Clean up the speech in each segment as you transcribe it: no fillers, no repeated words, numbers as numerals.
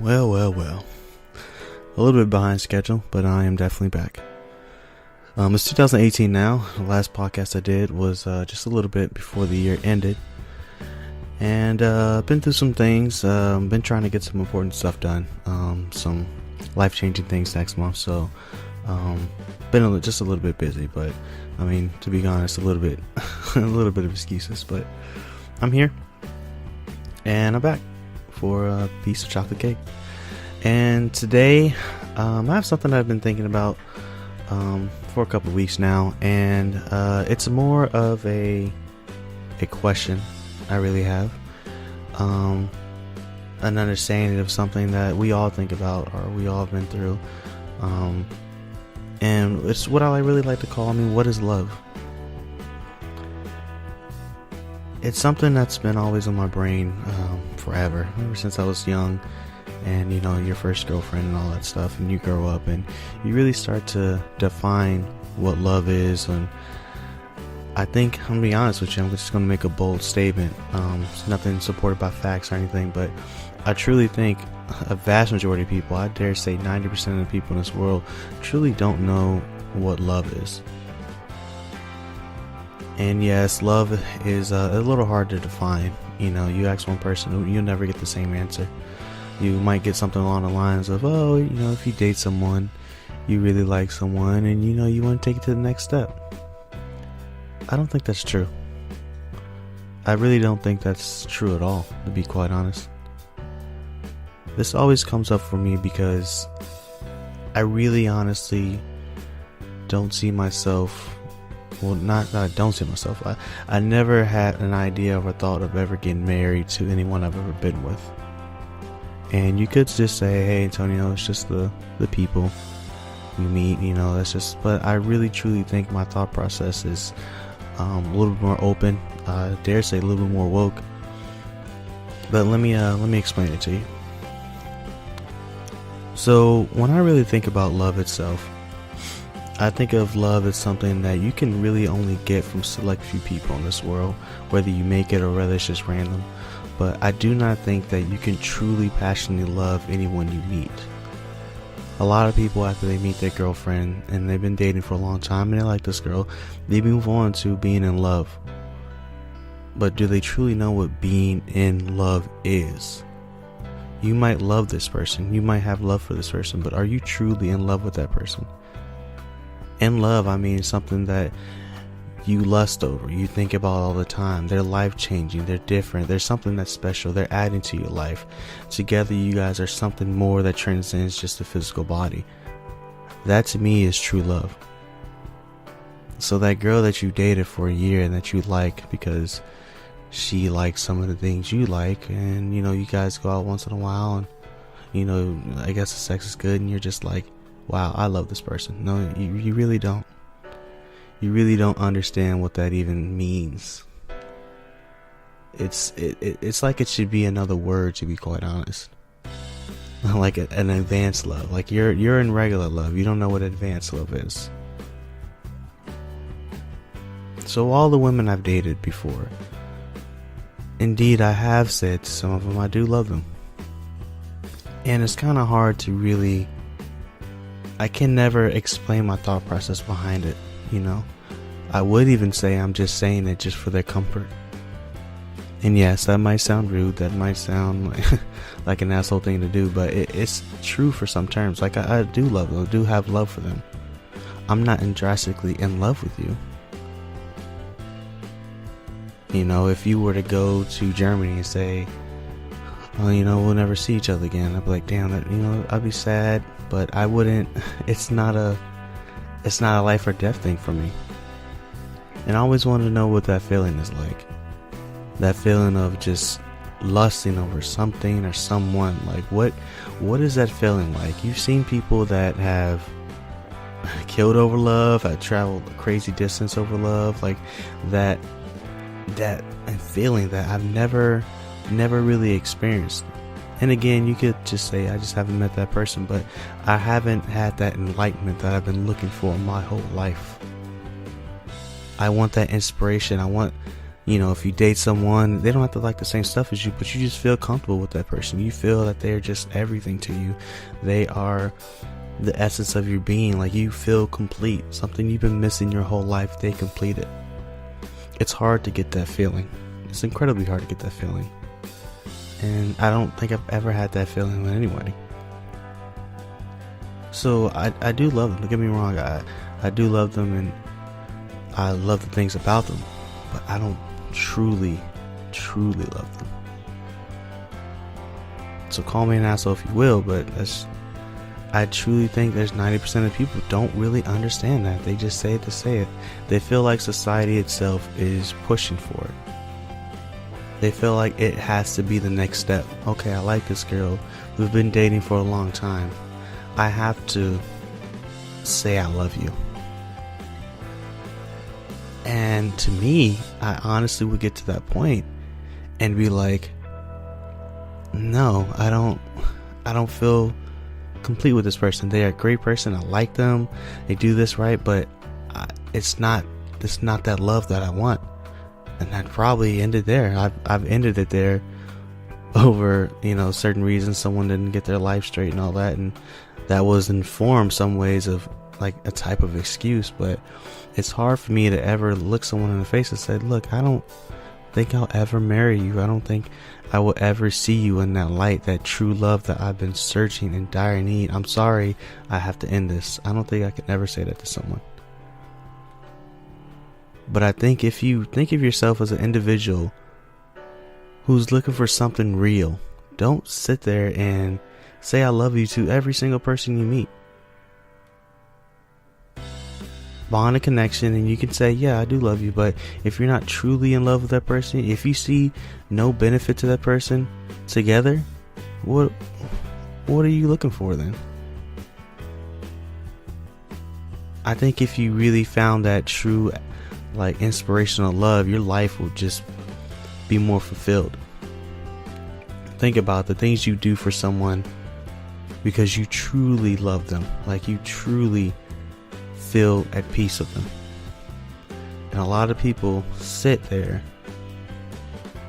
Well. A little bit behind schedule, but I am definitely back. It's 2018 now. The last podcast I did was just a little bit before the year ended. And been through some things. Been trying to get some important stuff done. Some life-changing things next month. So, been just a little bit busy. But, I mean, to be honest, a little bit of excuses. But I'm here. And I'm back for a piece of chocolate cake. And today, I have something I've been thinking about for a couple of weeks now, and it's more of a question I really have, an understanding of something that we all think about or we all have been through, and it's what I really like to call, what is love? It's something that's been always on my brain forever, ever since I was young. And your first girlfriend and all that stuff, and you grow up and you really start to define what love is. And I think, I'm gonna be honest with you, I'm just gonna make a bold statement. It's nothing supported by facts or anything, but I truly think a vast majority of people, I dare say 90% of the people in this world, truly don't know what love is. And yes, love is a little hard to define. You ask one person, you'll never get the same answer. You might get something along the lines of, if you date someone, you really like someone, and you want to take it to the next step. I don't think that's true. I really don't think that's true at all, to be quite honest. This always comes up for me because I really honestly don't see myself, not that I don't see myself, I never had an idea or thought of ever getting married to anyone I've ever been with. And you could just say, hey, Antonio, it's just the people you meet, that's just, but I really truly think my thought process is a little bit more open, I dare say a little bit more woke. But let me explain it to you. So when I really think about love itself, I think of love as something that you can really only get from select few people in this world, whether you make it or whether it's just random. But I do not think that you can truly passionately love anyone you meet. A lot of people, after they meet their girlfriend and they've been dating for a long time and they like this girl, they move on to being in love. But do they truly know what being in love is? You might love this person, you might have love for this person, but are you truly in love with that person? In love, I mean something that you lust over, you think about all the time. They're life-changing, they're different, there's something that's special, they're adding to your life. Together you guys are something more that transcends just the physical body. That to me is true love. So that girl that you dated for a year and that you like because she likes some of the things you like, and you guys go out once in a while and I guess the sex is good and you're just like, wow, I love this person. No, you really don't. You really don't understand what that even means. It's like it should be another word, to be quite honest. Like an advanced love. Like you're in regular love. You don't know what advanced love is. So all the women I've dated before, indeed I have said to some of them I do love them. And it's kind of hard to really, I can never explain my thought process behind it. I would even say I'm just saying it just for their comfort. And yes, that might sound rude, that might sound like an asshole thing to do, but it's true for some terms. Like I do love them, I do have love for them. I'm not drastically in love with you. If you were to go to Germany and say, we'll never see each other again, I'd be like, damn, that, I'd be sad, but I wouldn't, it's not a life or death thing for me. And I always wanted to know what that feeling is like. That feeling of just lusting over something or someone. Like what is that feeling like? You've seen people that have killed over love, have traveled a crazy distance over love, like that feeling that I've never really experienced. And again, you could just say, I just haven't met that person, but I haven't had that enlightenment that I've been looking for my whole life. I want that inspiration. I want If you date someone, they don't have to like the same stuff as you, but you just feel comfortable with that person. You feel that they're just everything to you. They are the essence of your being. Like, you feel complete. Something you've been missing your whole life, they complete it. It's hard to get that feeling. It's incredibly hard to get that feeling. And I don't think I've ever had that feeling with anybody. So I do love them. Don't get me wrong. I do love them, and I love the things about them. But I don't truly love them. So call me an asshole if you will, but I truly think there's 90% of people don't really understand that. They just say it to say it. They feel like society itself is pushing for it. They feel like it has to be the next step. Okay, I like this girl. We've been dating for a long time. I have to say I love you. And to me, I honestly would get to that point and be like, no, I don't feel complete with this person. They're a great person. I like them. They do this right, but it's not that love that I want. And I'd probably end it there. I've ended it there over, certain reasons. Someone didn't get their life straight and all that, and that was informed some ways of like a type of excuse. But it's hard for me to ever look someone in the face and say, look, I don't think I'll ever marry you. I don't think I will ever see you in that light, that true love that I've been searching in dire need. I'm sorry, I have to end this. I don't think I can ever say that to someone. But I think if you think of yourself as an individual who's looking for something real, don't sit there and say I love you to every single person you meet. Bond a connection, and you can say, yeah, I do love you. But if you're not truly in love with that person, if you see no benefit to that person together, what are you looking for then? I think if you really found that true, like, inspirational love, your life will just be more fulfilled. Think about the things you do for someone because you truly love them, like you truly feel at peace with them. And a lot of people sit there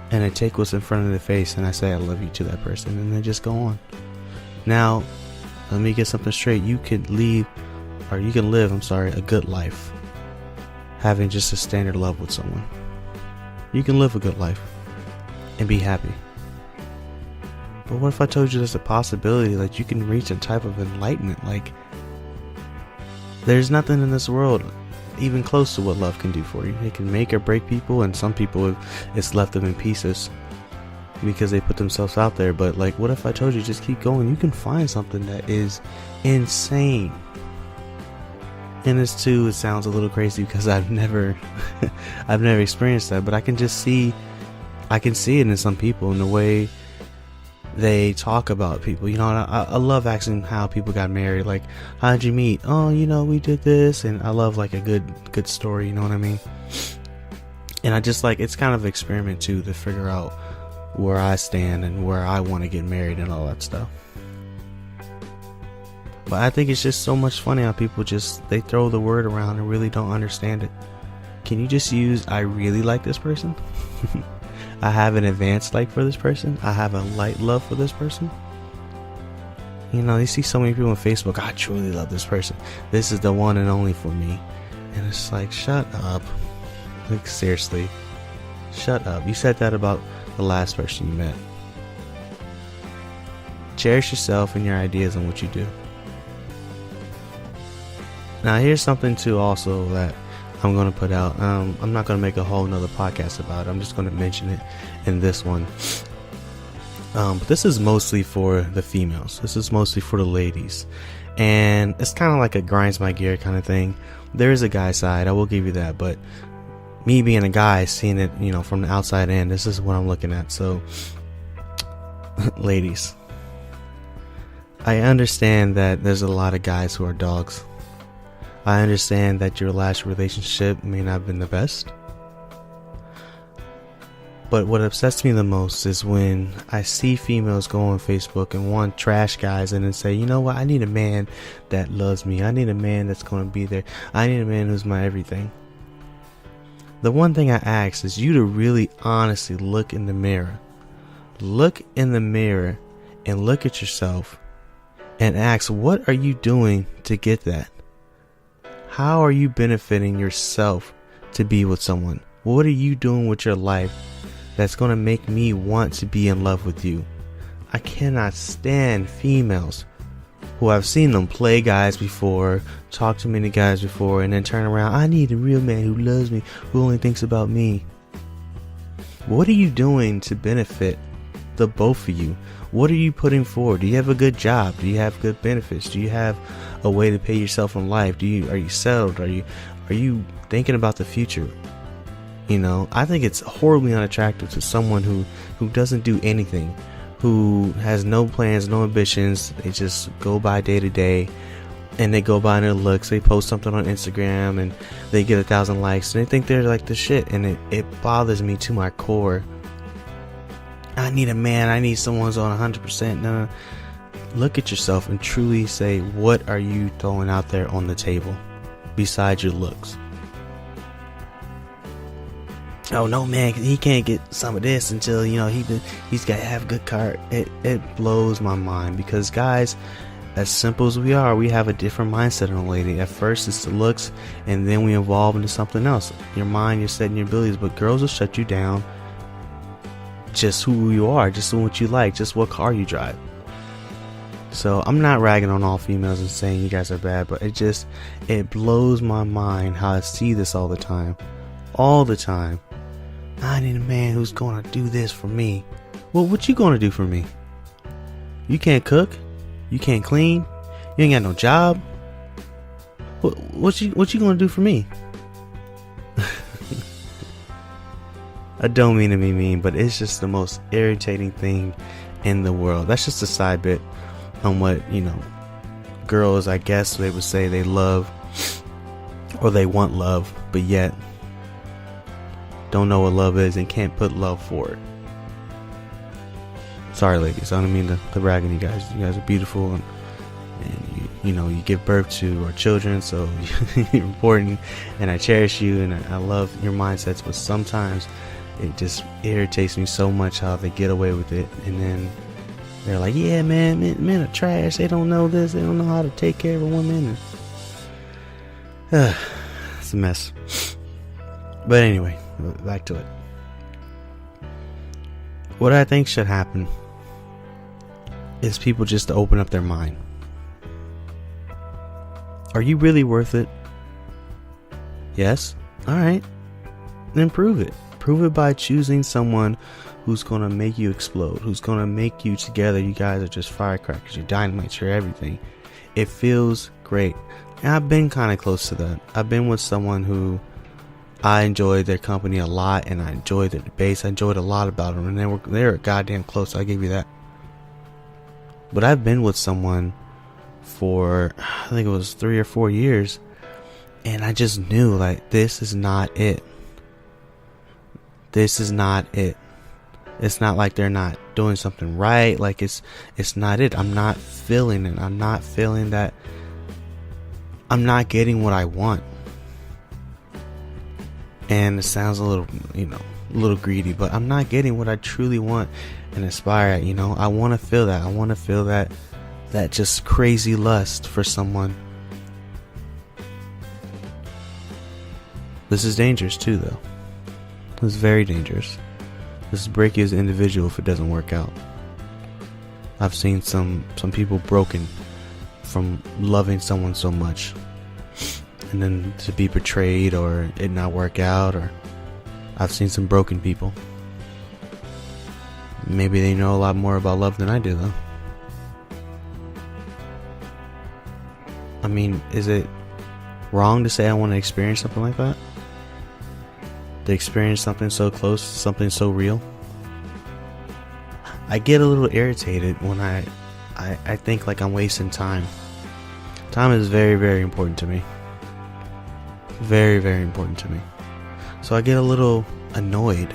and they take what's in front of their face and I say I love you to that person, and they just go on. Now, let me get something straight. You can live a good life having just a standard love with someone. You can live a good life and be happy. But what if I told you there's a possibility that you can reach a type of enlightenment? Like, there's nothing in this world even close to what love can do for you. It can make or break people, and some people it's left them in pieces because they put themselves out there. But like, what if I told you just keep going? You can find something that is insane. And it sounds a little crazy because I've never experienced that, but I can see it in some people, in the way they talk about people. I love asking how people got married. Like, how'd you meet? Oh, we did this. And I love like a good story, you know what I mean? And I just like, it's kind of an experiment too, to figure out where I stand and where I want to get married and all that stuff. But I think it's just so much funny how people they throw the word around and really don't understand it. Can you just use, I really like this person? I have an advanced like for this person. I have a light love for this person. You see so many people on Facebook, I truly love this person. This is the one and only for me. And it's like, shut up. Like, seriously. Shut up. You said that about the last person you met. Cherish yourself and your ideas on what you do. Now, here's something too also that I'm going to put out. I'm not going to make a whole nother podcast about it. I'm just going to mention it in this one. But this is mostly for the females. This is mostly for the ladies. And it's kind of like a grinds my gear kind of thing. There is a guy side, I will give you that. But me being a guy, seeing it, from the outside in, this is what I'm looking at. So, ladies, I understand that there's a lot of guys who are dogs. I understand that your last relationship may not have been the best. But what upsets me the most is when I see females go on Facebook and want trash guys and then say, you know what, I need a man that loves me. I need a man that's going to be there. I need a man who's my everything. The one thing I ask is you to really honestly look in the mirror. Look in the mirror and look at yourself and ask, what are you doing to get that? How are you benefiting yourself to be with someone? What are you doing with your life that's going to make me want to be in love with you? I cannot stand females who I've seen them play guys before, talk to many guys before, and then turn around, I need a real man who loves me, who only thinks about me. What are you doing to benefit the both of you? What are you putting forward? Do you have a good job? Do you have good benefits? Do you have a way to pay yourself in life? Are you settled? Are you thinking about the future? You know, I think it's horribly unattractive to someone who doesn't do anything, who has no plans, no ambitions. They just go by day to day, and they go by their looks. They post something on Instagram and they get 1,000 likes and they think they're like the shit, and it bothers me to my core. I need a man. I need someone who's on 100%. No. Look at yourself and truly say, what are you throwing out there on the table besides your looks? Oh no, man, he can't get some of this until, you know, he's got to have a good car. It blows my mind, because guys, as simple as we are, we have a different mindset on a lady. At first it's the looks, and then we evolve into something else. Your mind, your set, and your abilities. But girls will shut you down just who you are, just what you like, just what car you drive. So I'm not ragging on all females and saying you guys are bad, but it blows my mind how I see this all the time. I need a man who's gonna do this for me. Well, what you gonna do for me? You can't cook, you can't clean, you ain't got no job. What you gonna do for me? I don't mean to be mean, but it's just the most irritating thing in the world. That's just a side bit on what, you know, girls, I guess they would say they love or they want love, but yet don't know what love is and can't put love for it. Sorry, ladies, I don't mean to brag on you guys. You guys are beautiful, and you know, you give birth to our children, so you're important, and I cherish you, and I love your mindsets. But sometimes it just irritates me so much how they get away with it, and then they're like, yeah, men are trash. They don't know this. They don't know how to take care of a woman. It's a mess. But anyway, back to it. What I think should happen is people just to open up their mind. Are you really worth it? Yes? Alright. Then prove it. Prove it by choosing someone who's going to make you explode, who's going to make you together. You guys are just firecrackers. You're dynamite. You're everything. It feels great. And I've been kind of close to that. I've been with someone who I enjoyed their company a lot, and I enjoyed their debates. I enjoyed a lot about them, and they were goddamn close. I'll give you that. But I've been with someone for, I think it was 3 or 4 years, and I just knew, like, this is not it. This is not it. It's not like they're not doing something right. Like, it's not it. I'm not feeling it. I'm not feeling that. I'm not getting what I want. And it sounds a little, a little greedy, but I'm not getting what I truly want and aspire at. I want to feel that. I want to feel that just crazy lust for someone. This is dangerous too, though. This is very dangerous. This is break you as an individual if it doesn't work out. I've seen some people broken from loving someone so much, and then to be betrayed or it not work out. Or I've seen some broken people. Maybe they know a lot more about love than I do, though. I mean, is it wrong to say I want to experience something like that? To experience something so close, something so real? I get a little irritated when I think like I'm wasting time. Time is very, very important to me. Very, very important to me. So I get a little annoyed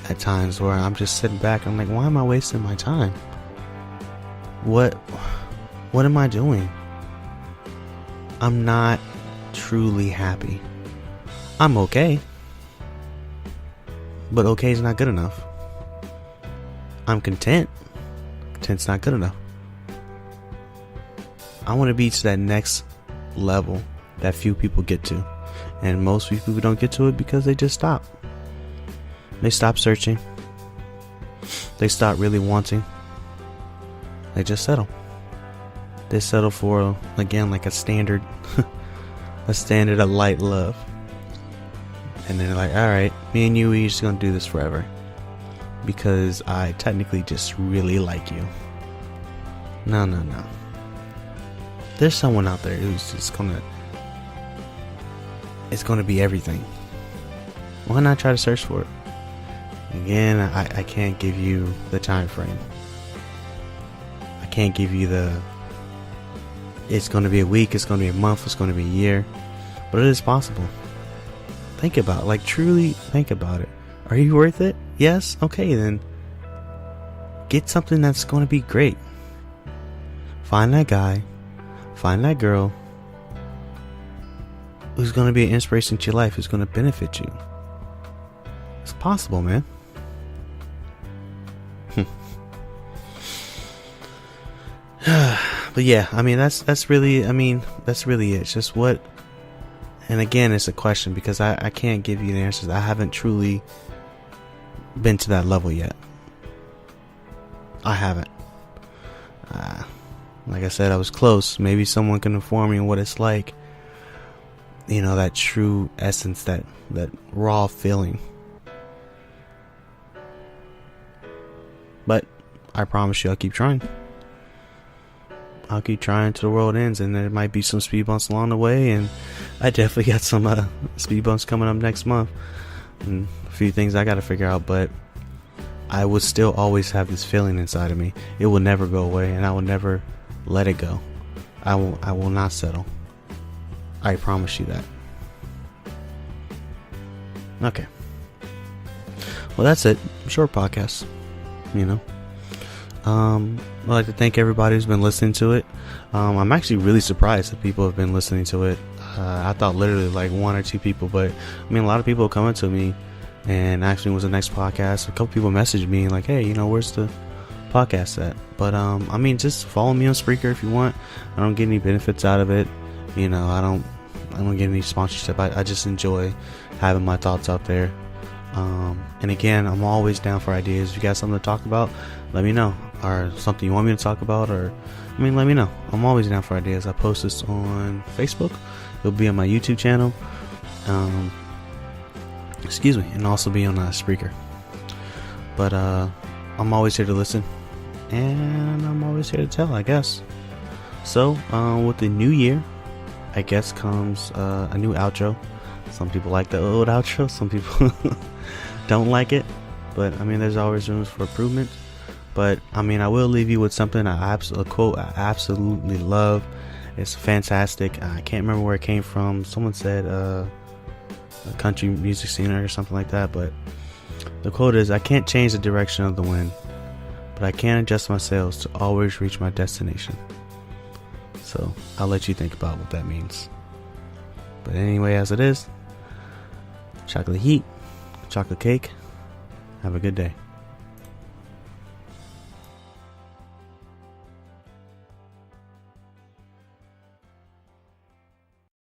at times where I'm just sitting back. I'm like, why am I wasting my time? What am I doing? I'm not truly happy. I'm okay. But okay is not good enough. I'm content. Content's not good enough. I want to be to that next level that few people get to. And most people don't get to it because they just stop. They stop searching. They stop really wanting. They just settle. They settle for, again, like a standard of light love. And then they're like, alright, me and you, we're just gonna do this forever. Because I technically just really like you. No. There's someone out there who's just it's gonna be everything. Why not try to search for it? Again, I can't give you the time frame. I can't give you it's gonna be a week, it's gonna be a month, it's gonna be a year. But it is possible. Think about it. Like, truly think about it. Are you worth it? Yes? Okay, then get something that's gonna be great. Find that guy. Find that girl who's going to be an inspiration to your life, who's going to benefit you. It's possible, man. But yeah, I mean, that's really it. It's just what, and again, it's a question because I can't give you the answers. I haven't truly been to that level yet. I haven't. Like I said, I was close. Maybe someone can inform me what it's like. You know, that true essence, that raw feeling. But I promise you, I'll keep trying. I'll keep trying till the world ends, and there might be some speed bumps along the way, and I definitely got some speed bumps coming up next month, and a few things I got to figure out, but I would still always have this feeling inside of me. It will never go away, and I will never let it go. I will not settle. I promise you that. Okay. Well, that's it. Short podcast. You know. I'd like to thank everybody who's been listening to it. I'm actually really surprised that people have been listening to it. I thought literally like one or two people, but I mean, a lot of people coming to me and asking was the next podcast. A couple people messaged me like, hey, you know, where's the podcast at? But I mean, just follow me on Spreaker if you want. I don't get any benefits out of it. You know, I don't get any sponsorship. I just enjoy having my thoughts out there. And again, I'm always down for ideas. If you got something to talk about, let me know. Or something you want me to talk about, or let me know. I'm always down for ideas. I post this on Facebook. It'll be on my YouTube channel. And also be on Spreaker. But I'm always here to listen, and I'm always here to tell, I guess. So with the new year, I guess comes a new outro. Some people like the old outro, some people don't like it, but I mean, there's always room for improvement. But I mean, I will leave you with something, a quote I absolutely love. It's fantastic. I can't remember where it came from. Someone said a country music singer or something like that, but the quote is, I can't change the direction of the wind, but I can adjust my sails to always reach my destination. So I'll let you think about what that means. But anyway, as it is, chocolate heat, chocolate cake. Have a good day.